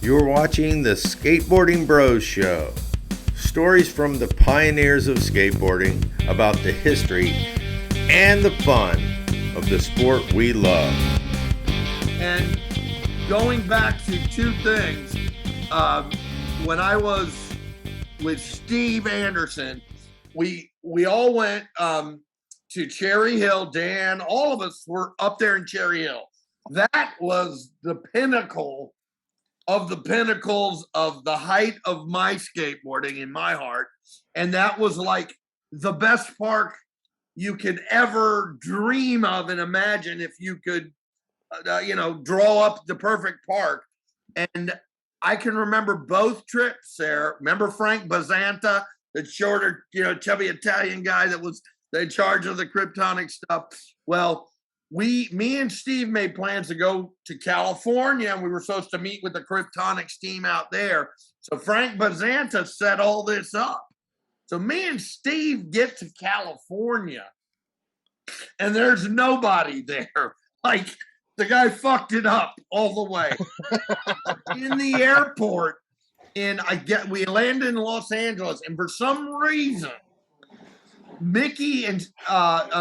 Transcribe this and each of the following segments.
You're watching the Skateboarding Bros Show. Stories from the pioneers of skateboarding about the history and the fun of the sport we love. And going back to two things, when I was with Steve Anderson, we all went to Cherry Hill. Dan, all of us were up there in Cherry Hill. That was the pinnacle of the pinnacles of the height of my skateboarding in my heart. And that was like the best park you could ever dream of and imagine if you could, draw up the perfect park. And I can remember both trips there. Remember Frank Bazanta, the shorter, chubby Italian guy that was in charge of the Kryptonic stuff? Well, me and Steve made plans to go to California, and we were supposed to meet with the Kryptonics team out there. So Frank Bazanta set all this up. So me and Steve get to California, and there's nobody there. Like, the guy fucked it up all the way. In the airport, we landed in Los Angeles, and for some reason, Mickey and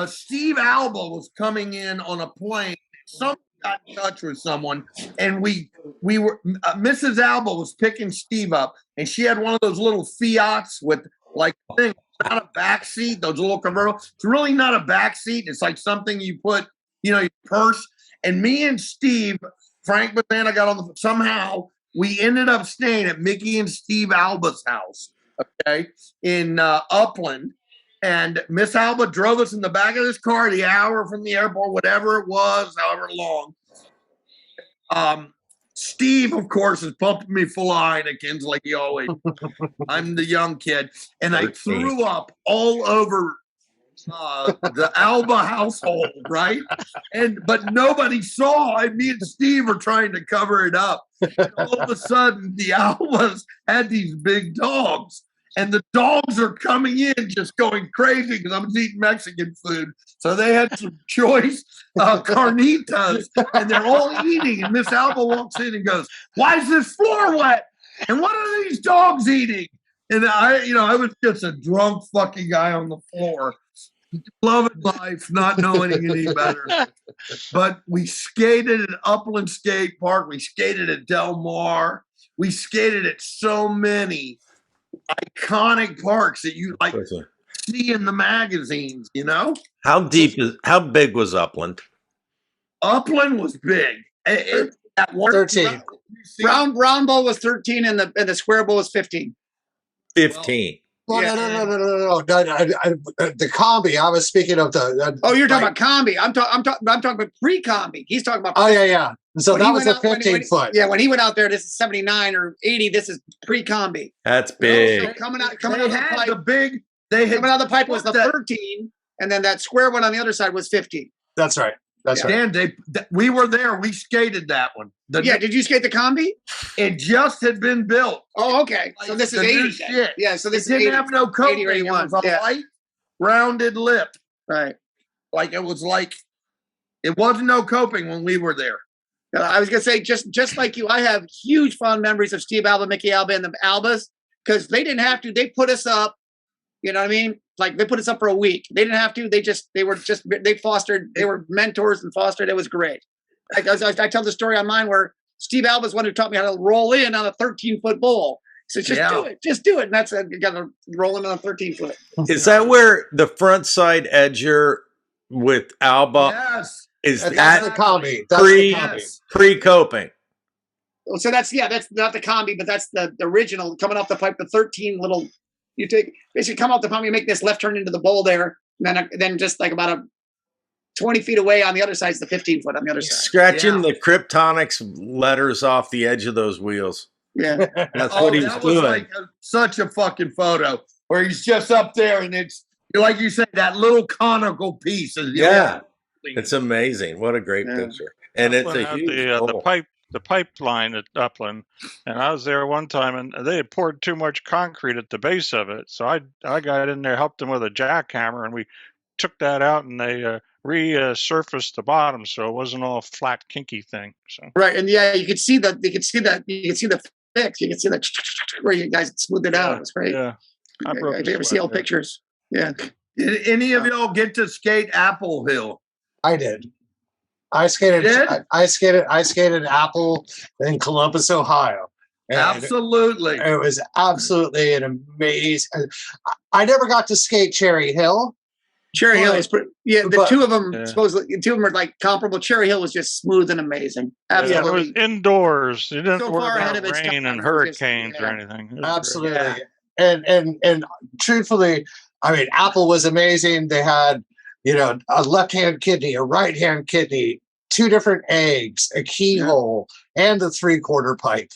Steve Alba was coming in on a plane. Someone got in touch with someone, and we were Mrs. Alba was picking Steve up, and she had one of those little Fiats with like thing, not a back seat, those little convertible. It's really not a back seat. It's like something you put, your purse. And me and Steve, Frank Bazana got on somehow we ended up staying at Mickey and Steve Alba's house, okay, in Upland. And Miss Alba drove us in the back of this car the hour from the airport, whatever it was, however long. Steve, of course, is pumping me full of Heinekens like he always. I'm the young kid. And I threw up all over the Alba household, right? But nobody saw. Me and Steve were trying to cover it up. And all of a sudden, the Albas had these big dogs. And the dogs are coming in just going crazy because I'm eating Mexican food. So they had some choice carnitas, and they're all eating. And Miss Alba walks in and goes, "Why is this floor wet? And what are these dogs eating?" And I was just a drunk fucking guy on the floor, loving life, not knowing any better. But we skated at Upland Skate Park. We skated at Del Mar. We skated at so many iconic parks that you see in the magazines, How big was Upland? Upland was big. At 13. Round bowl was 13 and the square bowl was 15. 15. Well, Yeah. No. The combi. I was speaking of the. You're talking about combi. I'm talking about pre-combi. He's talking about. Oh yeah. So that was a 15 foot. Yeah, when he went out there, this is 79 or 80. This is pre-combi. That's big. So coming out the pipe. Coming out the pipe was the 13, and then that square one on the other side was 15. That's right. Dan, we were there. We skated that one. Did you skate the combi? It just had been built. Oh, okay. So this is 80. Shit. Yeah. So this didn't have no coping. It was a light, rounded lip. Right. It wasn't no coping when we were there. I was gonna say, just like you, I have huge fond memories of Steve Alba, Mickey Alba, and the Albas because they didn't have to. They put us up. You know what I mean? Like they put us up for a week. They didn't have to. They fostered. They were mentors and fostered. It was great. I tell the story on mine where Steve Alba is one who taught me how to roll in on a 13-foot bowl. So do it. Just do it. And that's you got to roll in on a 13-foot. Is that where the front side edger with Alba? Yes. That's the combi. Pre-coping. So that's not the combi, but that's the original coming off the pipe. The 13 little. You basically come off the pump, you make this left turn into the bowl there, and then just like about 20 feet away on the other side is the 15-foot on the other side. Scratching the Kryptonics letters off the edge of those wheels. Yeah. That's what he was doing. Such a fucking photo where he's just up there and it's, like you said, that little conical piece. It's amazing. What a great picture. And it's a huge the pipeline at Upland, and I was there one time, and they had poured too much concrete at the base of it. So I got in there, helped them with a jackhammer, and we took that out, and they resurfaced the bottom, so it wasn't all flat, kinky thing. So Right, and yeah, you could see the fix. You could see the where you guys smoothed it out. It's great. Yeah, I broke. If you ever see old pictures, yeah. Did any of y'all get to skate Apple Hill? I did. I skated. I skated Apple in Columbus, Ohio. And Absolutely. it was absolutely an amazing. I never got to skate Cherry Hill. Cherry Hill is pretty. Yeah, the two of them supposedly. The two of them are like comparable. Cherry Hill was just smooth and amazing. Absolutely. Yeah, it was indoors. You didn't So worry far ahead about of its rain time, and it was hurricanes just- or yeah. anything. It was Absolutely. Yeah. And truthfully, I mean, Apple was amazing. They had, a left-hand kidney, a right-hand kidney, 2 different eggs, a keyhole, and the 3/4 pipe.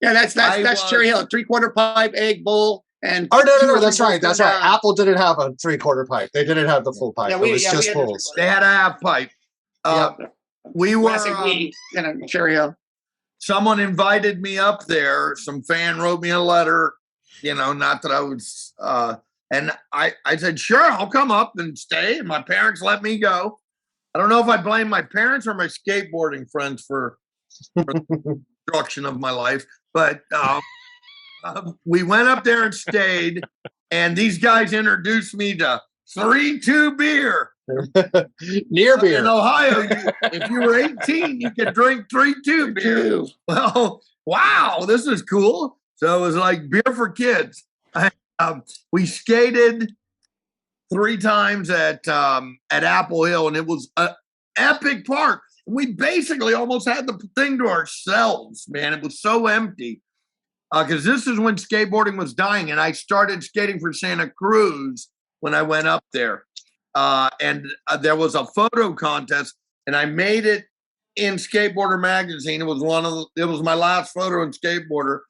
That's Cherry Hill. 3/4 pipe, egg bowl, and No, that's right. That's right. Apple didn't have a 3/4 pipe. They didn't have the full pipe. Yeah, it was just we had pulls. They had a half pipe. We were. Cherry Hill. Someone invited me up there. Some fan wrote me a letter. Not that I was. And I said, sure, I'll come up and stay. And my parents let me go. I don't know if I blame my parents or my skateboarding friends for the destruction of my life, but we went up there and stayed. And these guys introduced me to 3-2 beer. Near beer. In Ohio, if you were 18, you could drink 3-2 beer. Well, wow, this is cool. So it was like beer for kids. We skated 3 times at Apple Hill, and it was an epic park. We basically almost had the thing to ourselves, man. It was so empty because this is when skateboarding was dying, and I started skating for Santa Cruz when I went up there. And there was a photo contest, and I made it in Skateboarder magazine. It was my last photo in Skateboarder,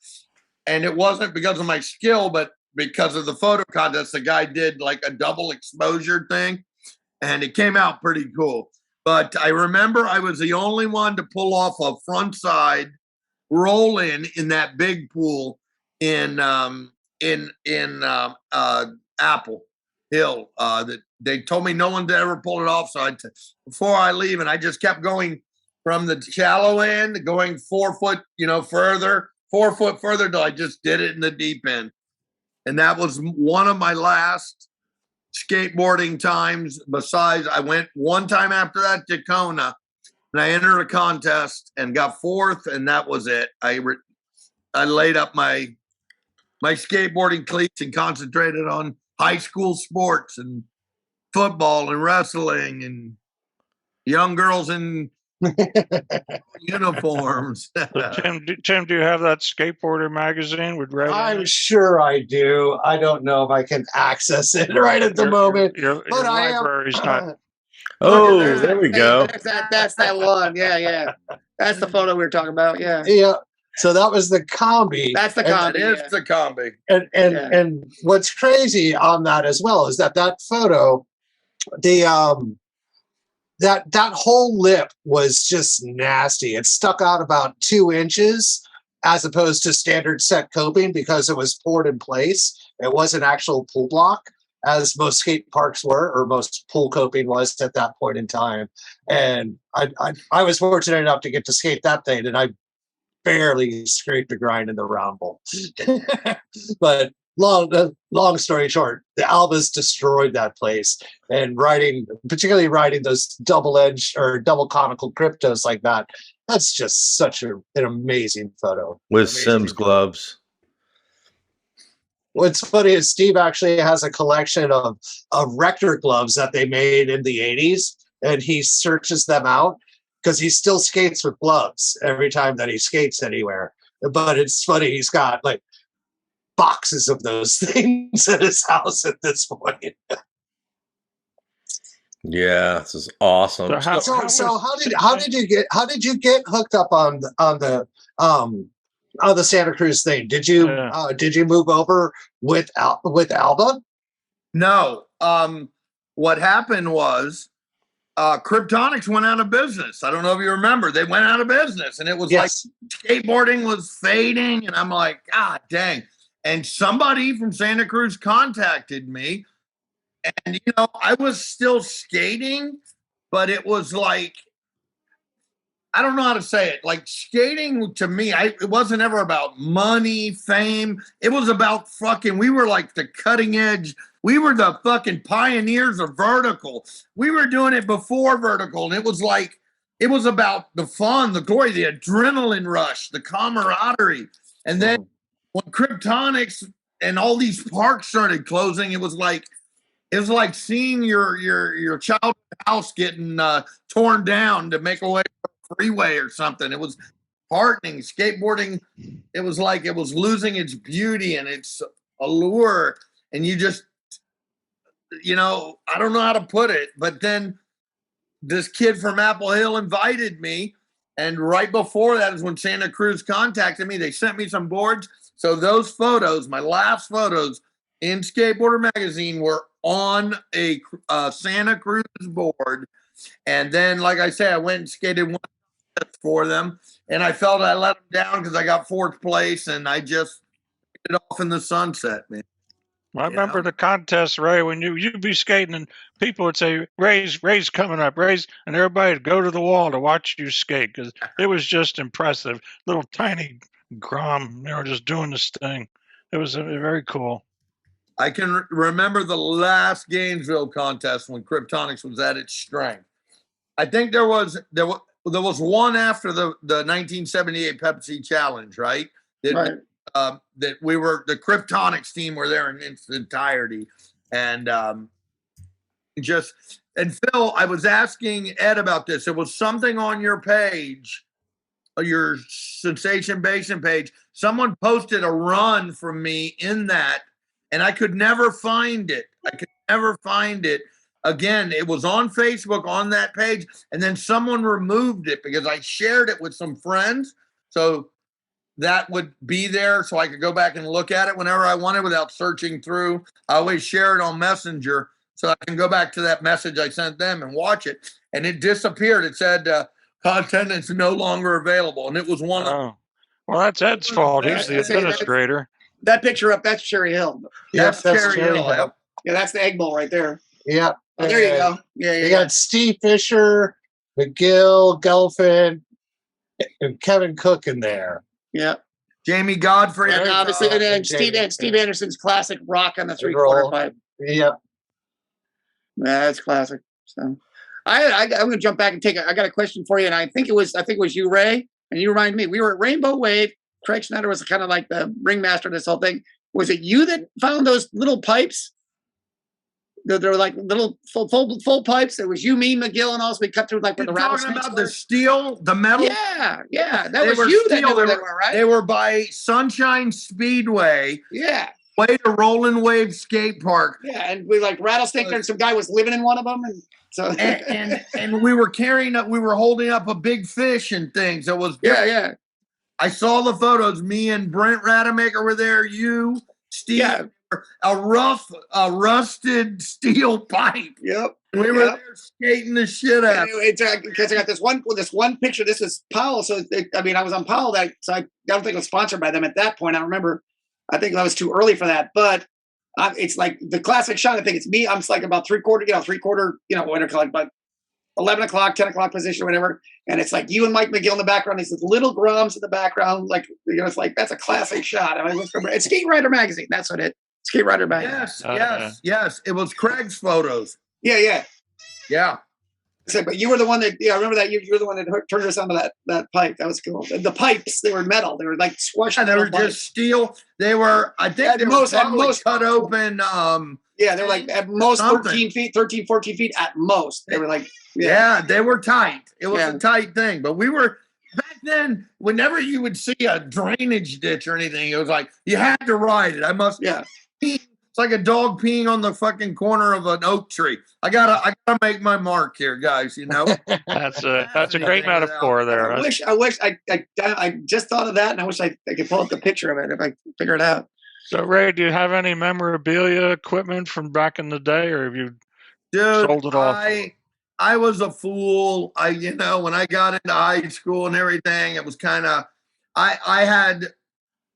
and it wasn't because of my skill, but because of the photo contest. The guy did like a double exposure thing, and it came out pretty cool. But I remember I was the only one to pull off a front side roll in that big pool in Apple Hill. That they told me no one ever pulled it off. So before I leave, and I just kept going from the shallow end, going 4 foot, further, 4 foot further till I just did it in the deep end. And that was one of my last skateboarding times. Besides, I went one time after that to Kona, and I entered a contest and got 4th, and that was it. I laid up my skateboarding cleats and concentrated on high school sports and football and wrestling and young girls in uniforms. Tim, do you have that Skateboarder magazine with Red? I'm sure I do. I don't know if I can access it right at the moment. Your but I library's not. Oh, there we go. That's that one. Yeah. That's the photo we were talking about. Yeah. Yeah. So that was the combi. That's the That combi. is the combi. And what's crazy on that as well is that photo, that whole lip was just nasty. It stuck out about 2 inches as opposed to standard set coping because it was poured in place. It wasn't actual pool block as most skate parks were, or most pool coping was at that point in time. And I was fortunate enough to get to skate that thing, and I barely scraped the grind in the round bowl. But long story short, the Albas destroyed that place, and particularly riding those double-edged or double conical cryptos like that. That's just such an amazing photo. With Sims gloves. What's funny is Steve actually has a collection of Rector gloves that they made in the 80s, and he searches them out because he still skates with gloves every time that he skates anywhere. But it's funny, he's got like boxes of those things at his house at this point. Yeah, this is awesome. So how did you get hooked up on the Santa Cruz thing? Did you move over with Alba? No. What happened was Kryptonics went out of business. I don't know if you remember. They went out of business, and it was like skateboarding was fading, and I'm like, God dang. And somebody from Santa Cruz contacted me, And you know, I was still skating, but it was like, I don't know how to say it. Like skating to me, it wasn't ever about money, fame. It was about fucking, we were like the cutting edge. We were the fucking pioneers of vertical. We were doing it before vertical. And it was like, it was about the fun, the glory, the adrenaline rush, the camaraderie. And then when Kryptonics and all these parks started closing, it was like seeing your childhood house getting torn down to make a way for a freeway or something. It was heartening. Skateboarding, it was like it was losing its beauty and its allure. And you just, you know, I don't know how to put it, but then this kid from Apple Hill invited me. And right before that is when Santa Cruz contacted me. They sent me some boards. So those photos, my last photos in Skateboarder magazine, were on a Santa Cruz board. And then, like I say, I went and skated one for them. And I felt I let them down because I got fourth place. And I just did it off in the sunset, man. I remember the contest, Ray, when you'd be skating and people would say, Ray's coming up, Ray's, and everybody would go to the wall to watch you skate because it was just impressive. Little tiny grom, they were just doing this thing. It was very cool. I can remember the last Gainesville contest when Kryptonics was at its strength. I think there was one after the 1978 Pepsi Challenge, right? Right. That we were, the Kryptonics team were there in its entirety. And Phil, I was asking Ed about this. There was something on your page, your Sensation Basin page. Someone posted a run from me in that, and I could never find it. Again, it was on Facebook on that page, and then someone removed it because I shared it with some friends. So that would be there so I could go back and look at it whenever I wanted without searching through. I always share it on Messenger so I can go back to that message I sent them and watch it. And it disappeared. It said content is no longer available. And it was one of. Well, that's Ed's fault. He's the administrator. That picture up, that's Cherry Hill. That's Cherry Hill. Yeah, that's the Egg Bowl right there. Yeah. Oh, there you go. Yeah. You got Steve Fisher, McGill, Gelfand, and Kevin Cook in there. Yeah. Jamie Godfrey. And obviously, and Steve Anderson's classic rock on the 3/4 pipe. Yeah. That's classic. So I'm going to jump back and I got a question for you. And I think it was you, Ray. And you remind me, we were at Rainbow Wave. Craig Schneider was kind of like the ringmaster of this whole thing. Was it you that found those little pipes? They were like little full pipes. It was you, me, McGill, and also we cut through like with the rattlesnakes. Talking about the steel, the metal. Yeah. That was you that knew where they were, right? They were by Sunshine Speedway. Yeah. Way to Rolling Wave Skate Park. Yeah, and we like rattlesnake, and some guy was living in one of them, and so and we were holding up a big fish and things. It was yeah. I saw the photos. Me and Brent Rademacher were there. You, Steve. Yeah. A rusted steel pipe. Yep. We were there skating the shit out. Because I got this one picture. This is Powell. So I was on Powell. So I don't think it was sponsored by them at that point. I remember. I think that was too early for that. But it's like the classic shot. I think it's me. I'm like about three-quarter, what are called, about 11 o'clock, 10 o'clock position or whatever. And it's like you and Mike McGill in the background. There's little groms in the background. Like, it's like, that's a classic shot. It's Skate Rider magazine. That's what Skate Rider magazine. Yes. It was Craig's photos. Yeah. So, but you were the one that, I remember that you were the one that turned us onto that pipe. That was cool. The pipes, they were metal. They were like squashed. They were just steel. They were, I think at most cut open. Yeah, they were like at most 13 feet, 13, 14 feet at most. They were like, yeah they were tight. It was a tight thing. But we were, back then, whenever you would see a drainage ditch or anything, it was like, you had to ride it. It's like a dog peeing on the fucking corner of an oak tree. I gotta make my mark here, guys. That's a great metaphor there. I wish I just thought of that, and I wish I could pull up the picture of it if I figure it out. So, Ray, do you have any memorabilia equipment from back in the day, or have you sold it all? I was a fool. When I got into high school and everything, it was kind of I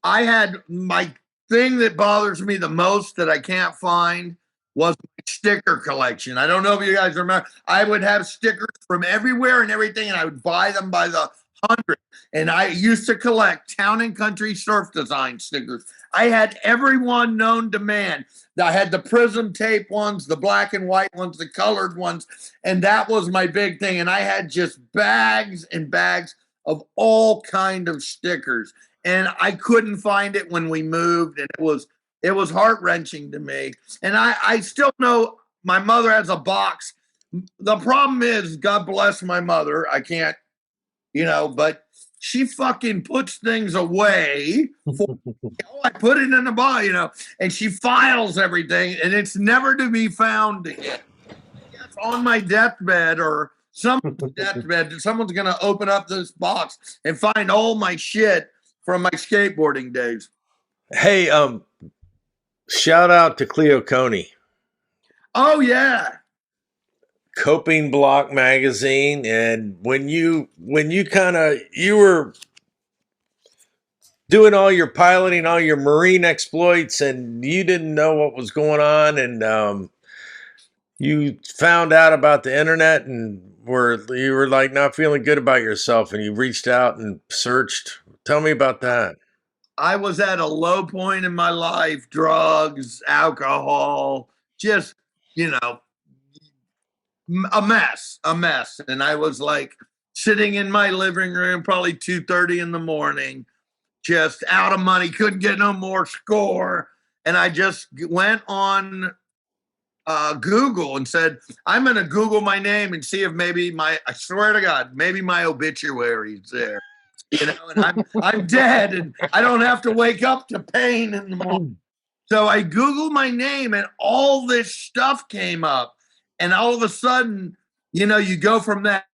had my thing that bothers me the most that I can't find was my sticker collection. I don't know if you guys remember. I would have stickers from everywhere and everything, and I would buy them by the hundred. And I used to collect Town and Country surf design stickers. I had every one known to man. I had the prism tape ones, the black and white ones, the colored ones, and that was my big thing. And I had just bags and bags of all kind of stickers. And I couldn't find it when we moved, and it was heart-wrenching to me. And I still know my mother has a box. The problem is, God bless my mother. I can't, but she fucking puts things away. I put it in the box, and she files everything, and it's never to be found again. It's on my deathbed or someone's deathbed. Someone's going to open up this box and find all my shit from my skateboarding days. Hey, shout out to Cleo Coney. Oh yeah. Coping Block magazine. And when you were doing all your piloting, all your marine exploits, and you didn't know what was going on, and you found out about the internet, and you were like not feeling good about yourself, and you reached out and searched. Tell me about that. I was at a low point in my life, drugs, alcohol, just, a mess. And I was like sitting in my living room, probably 2:30 in the morning, just out of money, couldn't get no more score. And I just went on Google and said, I'm going to Google my name and see if maybe I swear to God, maybe my obituary's there. And I'm dead, and I don't have to wake up to pain in the morning. So I Googled my name, and all this stuff came up. And all of a sudden, you go from that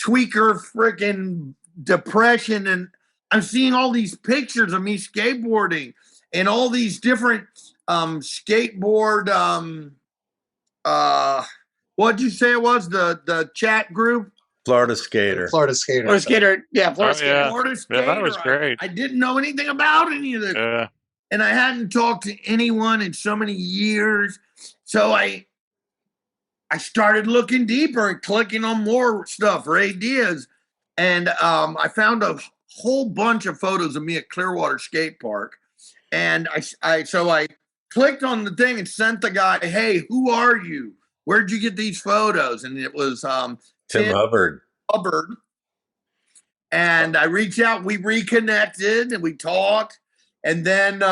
tweaker freaking depression, and I'm seeing all these pictures of me skateboarding and all these different skateboard. What'd you say it was? The chat group? Florida Skater. Florida Skater. Yeah, Florida Skater. Yeah. Florida Skater. Yeah, that was great. I didn't know anything about any of this. Yeah. And I hadn't talked to anyone in so many years. So I started looking deeper and clicking on more stuff, Ray Diez. And I found a whole bunch of photos of me at Clearwater SkatePark. And I clicked on the thing and sent the guy, hey, who are you? Where'd you get these photos? And it was Tim Hubbard. And I reached out, we reconnected, and we talked. And then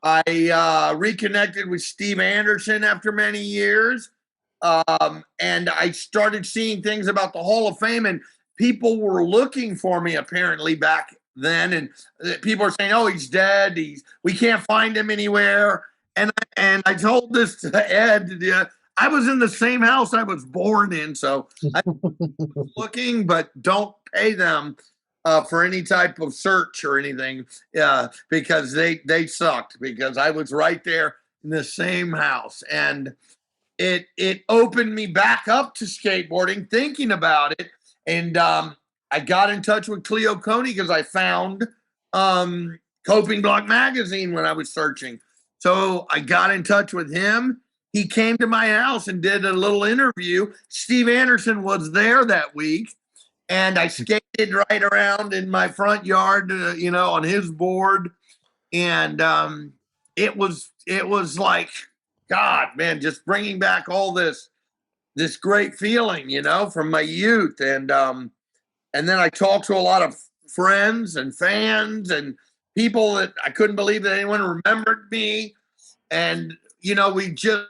I reconnected with Steve Anderson after many years. And I started seeing things about the Hall of Fame, and people were looking for me apparently back then. And people are saying, oh, he's dead. We can't find him anywhere. And I told this to Ed. I was in the same house I was born in, so I was looking, but don't pay them for any type of search or anything, because they sucked, because I was right there in the same house. And it opened me back up to skateboarding, thinking about it. And I got in touch with Cleo Coney because I found Coping Block magazine when I was searching. So I got in touch with him. He came to my house and did a little interview. Steve Anderson was there that week, and I skated right around in my front yard, on his board. And it was like, God, man, just bringing back all this great feeling, from my youth. And then I talked to a lot of friends and fans and people that I couldn't believe that anyone remembered me. And, we just,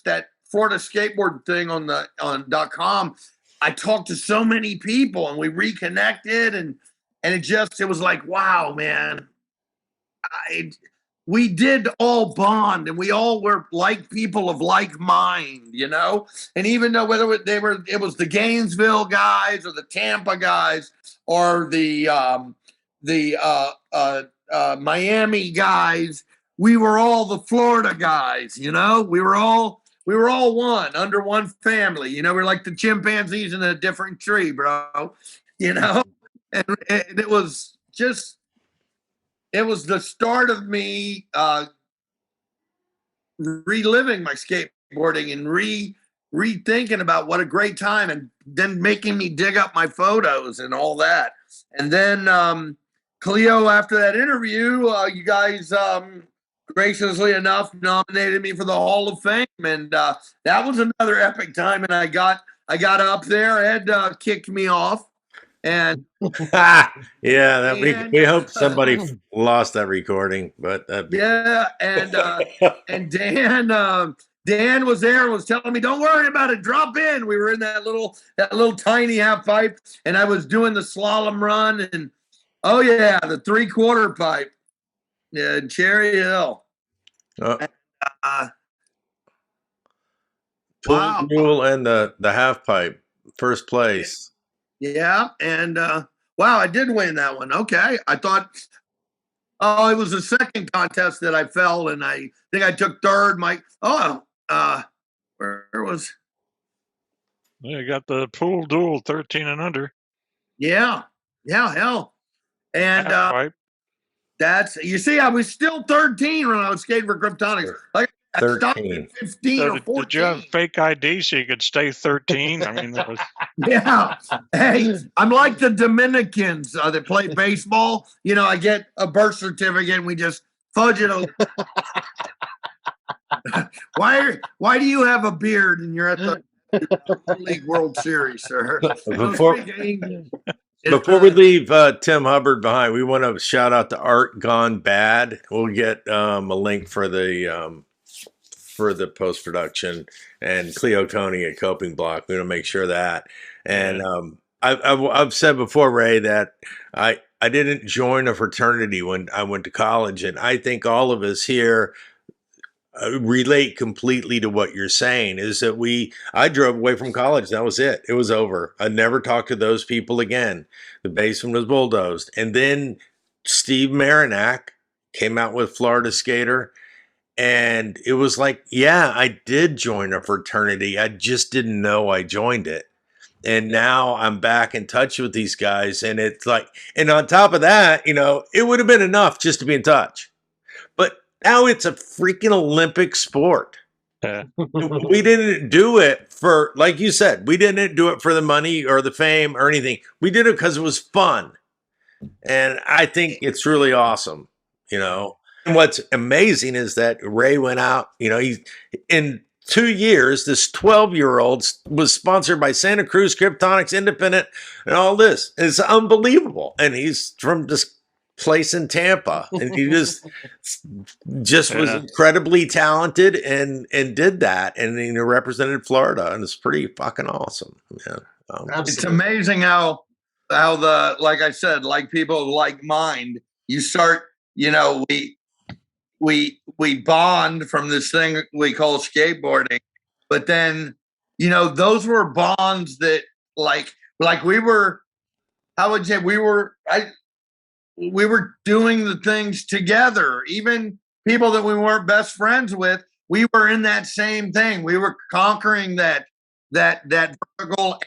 that Florida skateboard thing on .com, I talked to so many people, and we reconnected, and it was like, wow, man, we did all bond, and we all were like people of like mind, and even though whether it was the Gainesville guys or the Tampa guys or the Miami guys, we were all the Florida guys, we were all one under one family, we're like the chimpanzees in a different tree, bro, and it was the start of me reliving my skateboarding and rethinking about what a great time, and then making me dig up my photos and all that. And then Cleo, after that interview, you guys graciously enough nominated me for the Hall of Fame, and that was another epic time. And I got up there. Ed kicked me off, and we hope somebody lost that recording, but and Dan was there and was telling me, "Don't worry about it. Drop in." We were in that little tiny half pipe, and I was doing the slalom run, and oh yeah, the 3/4 pipe, yeah, Cherry Hill. Wow. Mule and the half pipe, first place. Yeah, and wow, I did win that one. Okay, I thought, it was the second contest that I fell, and I think I took third. Where was? Yeah, you got the pool duel 13 and under. Yeah, hell, and that's, you see, I was still 13 when I was skating for Cryptonics. Like, I stopped at 15 or 14. Did you have fake ID so you could stay 13? I mean, that was... Yeah. Hey, I'm like the Dominicans that play baseball. You know, I get a birth certificate and we just fudge it. Why do you have a beard and you're at the League World Series, sir? Before we leave Tim Hubbard behind, we want to shout out to Art Gone Bad. We'll get a link for the post-production, and Cleo Tony at Coping Block. We want to make sure that. And I've said before, Ray, that I didn't join a fraternity when I went to college, and I think all of us here relate completely to what you're saying. Is that I drove away from college. That was it. It was over. I never talked to those people again. The Basin was bulldozed. And then Steve Marinac came out with Florida Skater. And it was like, yeah, I did join a fraternity. I just didn't know I joined it. And now I'm back in touch with these guys. And it's like, and on top of that, you know, it would have been enough just to be in touch. But now it's a freaking Olympic sport. We didn't do it for, like you said, we didn't do it for the money or the fame or anything. We did it because it was fun. And I think it's really awesome, you know. And what's amazing is that Ray went out, you know, in 2 years, this 12-year-old was sponsored by Santa Cruz, Kryptonics, Independent, and all this. It's unbelievable. And he's from this place in Tampa, and he just was incredibly talented and did that, and you know, represented Florida, and it's pretty fucking awesome. Yeah, it's amazing how the, like I said, like people like mind, you start, you know, we bond from this thing we call skateboarding, but then, you know, those were bonds that like we were, I would say we were doing the things together. Even people that we weren't best friends with, we were in that same thing. We were conquering that vertical,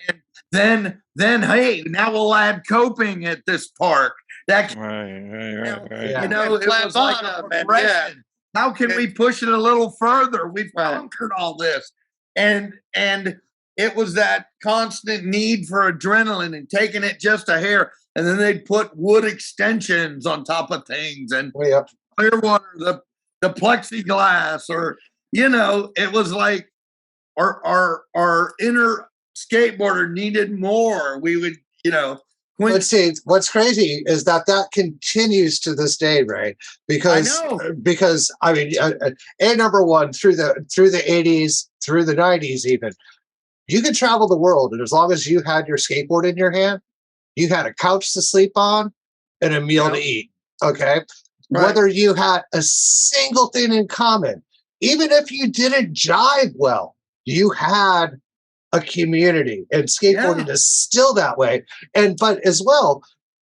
and then hey, now we'll add coping at this park. That right. You know, it was like a progression. How can we push it a little further? We've conquered all this, and it was that constant need for adrenaline and taking it just a hair. And then they'd put wood extensions on top of things, and Clearwater, the plexiglass, or, you know, it was like our inner skateboarder needed more. We would, you know. Let's see. What's crazy is that continues to this day, right? Because I mean, and number one, through the 80s, through the 90s, even, you could travel the world, and as long as you had your skateboard in your hand, you had a couch to sleep on and a meal to eat. Okay. Right. Whether you had a single thing in common, even if you didn't jive well, you had a community, and skateboarding is still that way. But as well,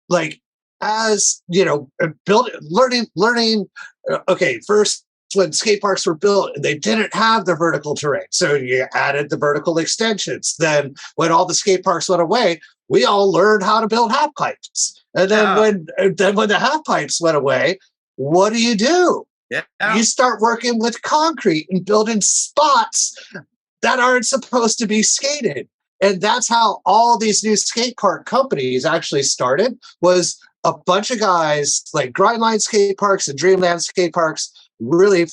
like, as you know, learning. Okay. First, when skate parks were built, they didn't have the vertical terrain. So you added the vertical extensions. Then when all the skate parks went away, we all learned how to build half pipes. And then when the half pipes went away, what do? Yeah. You start working with concrete and building spots that aren't supposed to be skated. And that's how all these new skate park companies actually started, was a bunch of guys like Grindline Skate Parks and Dreamland Skate Parks, really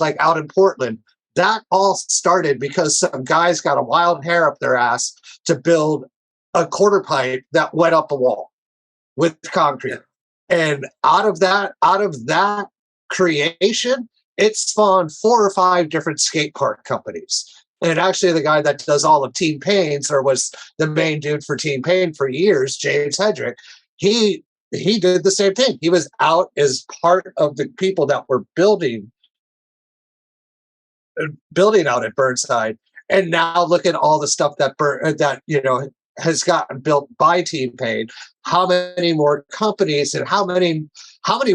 like out in Portland. That all started because some guys got a wild hair up their ass to build a quarter pipe that went up a wall with concrete. And out of that creation, it spawned 4 or 5 different skate park companies. And actually the guy that does all of Team Payne's, or was the main dude for Team Payne for years, James Hedrick, he did the same thing. He was out as part of the people that were building out at Burnside. And now look at all the stuff that has gotten built by Team Payne. How many more companies and how many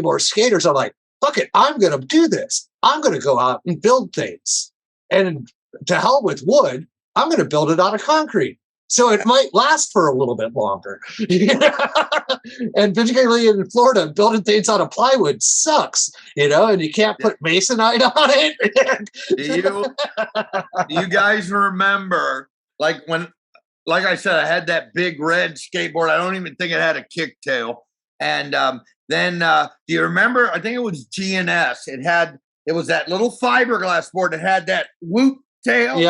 more skaters are like, fuck it, I'm going to do this. I'm going to go out and build things. And to hell with wood, I'm going to build it out of concrete. So it might last for a little bit longer. And particularly in Florida, building things out of plywood sucks, and you can't put masonite on it. Do you guys remember, like I said, I had that big red skateboard. I don't even think it had a kicktail. And then do you remember, I think it was GNS. It was that little fiberglass board that had that whoop tail.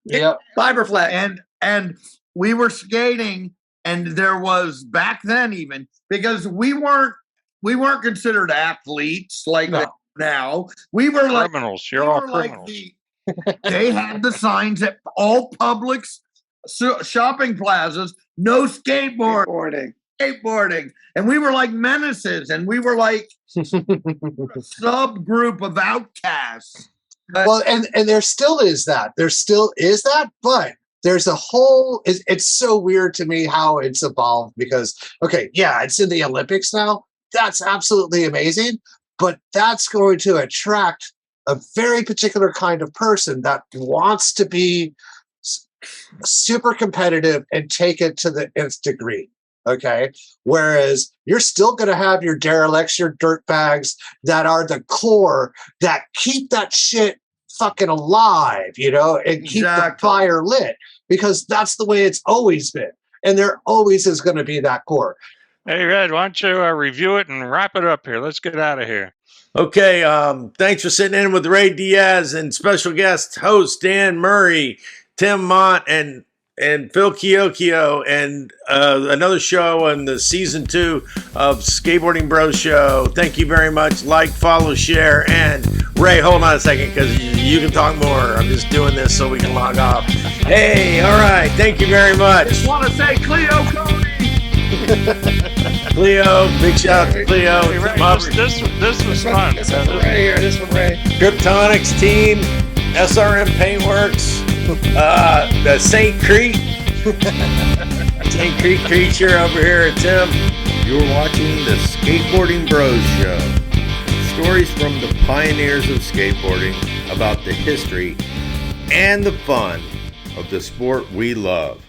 Yep. Fiber flat. And we were skating, and there was, back then even, because we weren't considered athletes like now. We were like criminals. You're all criminals. They had the signs at all Publix shopping plazas, no skateboarding. And we were like menaces, and we were like a subgroup of outcasts. Well, and there still is that. But there's a whole, it's so weird to me how it's evolved, because, it's in the Olympics now. That's absolutely amazing. But that's going to attract a very particular kind of person that wants to be super competitive and take it to the nth degree. Okay. Whereas you're still going to have your derelicts, your dirt bags that are the core that keep that shit fucking alive, and keep the fire lit, because that's the way it's always been. And there always is going to be that core. Hey, Red, why don't you review it and wrap it up here? Let's get out of here. Okay. Thanks for sitting in with Ray Diez and special guest host Dan Murray, Tim Mott, and Phil Chiocchio, and another show on the season 2 of Skateboarding Bros Show. Thank you very much. Like, follow, share, and Ray, hold on a second, because you can talk more. I'm just doing this so we can log off. Hey, all right. Thank you very much. Just want to say Cleo Cody. Cleo, big shout out to Cleo. Hey, Ray, this was fun. This one right here. This one Ray. Kryptonics team, SRM Paintworks, the St. Crete creature over here at Tim. You're watching the Skateboarding Bros Show. Stories from the pioneers of skateboarding about the history and the fun of the sport we love.